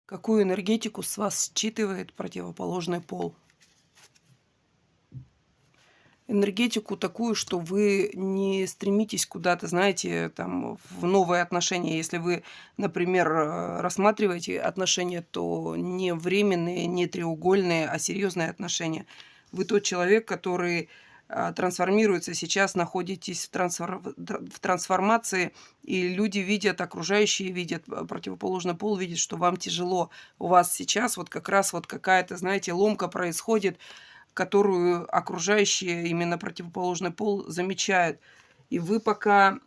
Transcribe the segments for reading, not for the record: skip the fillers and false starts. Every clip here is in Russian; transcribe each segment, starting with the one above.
Какую энергетику с вас считывает противоположный пол? Энергетику такую, что вы не стремитесь куда-то, знаете, там, в новые отношения. Если вы, например, рассматриваете отношения, то не временные, не треугольные, а серьезные отношения. Вы тот человек, который трансформируется. Сейчас находитесь в трансформации, и люди видят, окружающие видят, противоположный пол видит, что вам тяжело. У вас сейчас вот как раз вот какая-то, знаете, ломка происходит, которую окружающие, именно противоположный пол, замечают. И вы пока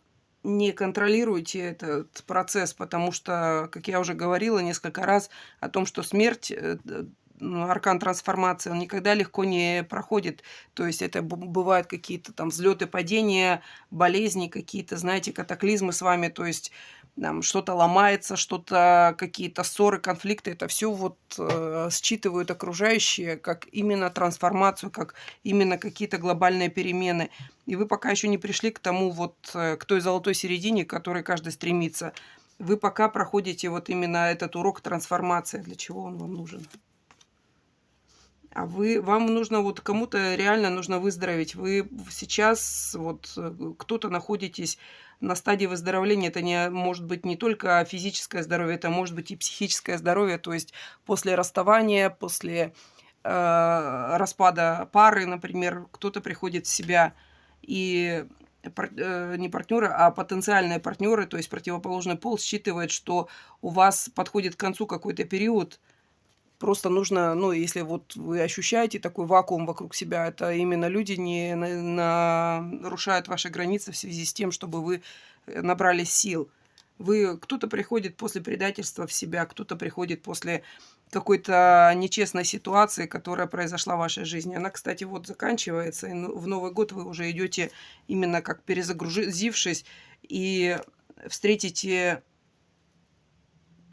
не контролируете этот процесс, потому что, как я уже говорила несколько раз о том, что смерть, аркан трансформации, он никогда легко не проходит. То есть это бывают какие-то там взлеты, падения, болезни, какие-то, знаете, катаклизмы с вами. То есть там что-то ломается, что-то, какие-то ссоры, конфликты. Это все вот считывают окружающие как именно трансформацию, как именно какие-то глобальные перемены. И вы пока еще не пришли к тому вот, к той золотой середине, к которой каждый стремится. Вы пока проходите вот именно этот урок трансформации. Для чего он вам нужен? Вам нужно вот кому-то реально нужно выздороветь. Вы сейчас вот кто-то находитесь на стадии выздоровления. Это не может быть не только физическое здоровье, это может быть и психическое здоровье. То есть после расставания, после распада пары, например, кто-то приходит в себя и не партнеры, а потенциальные партнеры, то есть противоположный пол считывает, что у вас подходит к концу какой-то период. Просто нужно, ну, если вот вы ощущаете такой вакуум вокруг себя, это именно люди не нарушают ваши границы в связи с тем, чтобы вы набрались сил. Кто-то приходит после предательства в себя, кто-то приходит после какой-то нечестной ситуации, которая произошла в вашей жизни. Она, кстати, вот заканчивается, и в Новый год вы уже идете именно как перезагрузившись и встретите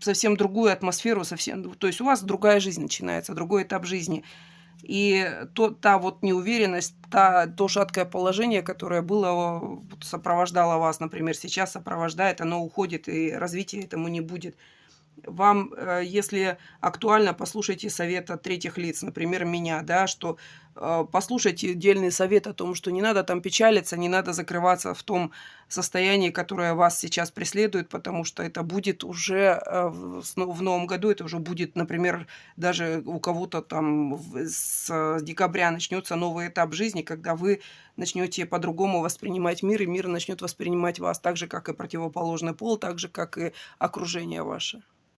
совсем другую атмосферу, совсем, то есть у вас другая жизнь начинается, другой этап жизни. И та вот неуверенность, то шаткое положение, которое было, вот сопровождало вас, например, сейчас сопровождает, оно уходит, и развития этому не будет. Вам, если актуально, послушайте совет от третьих лиц, например, меня, да, что послушайте дельный совет о том, что не надо там печалиться, не надо закрываться в том состоянии, которое вас сейчас преследует, потому что это будет уже в новом году, это уже будет, например, даже у кого-то там с декабря начнется новый этап жизни, когда вы начнете по-другому воспринимать мир, и мир начнет воспринимать вас так же, как и противоположный пол, так же, как и окружение ваше.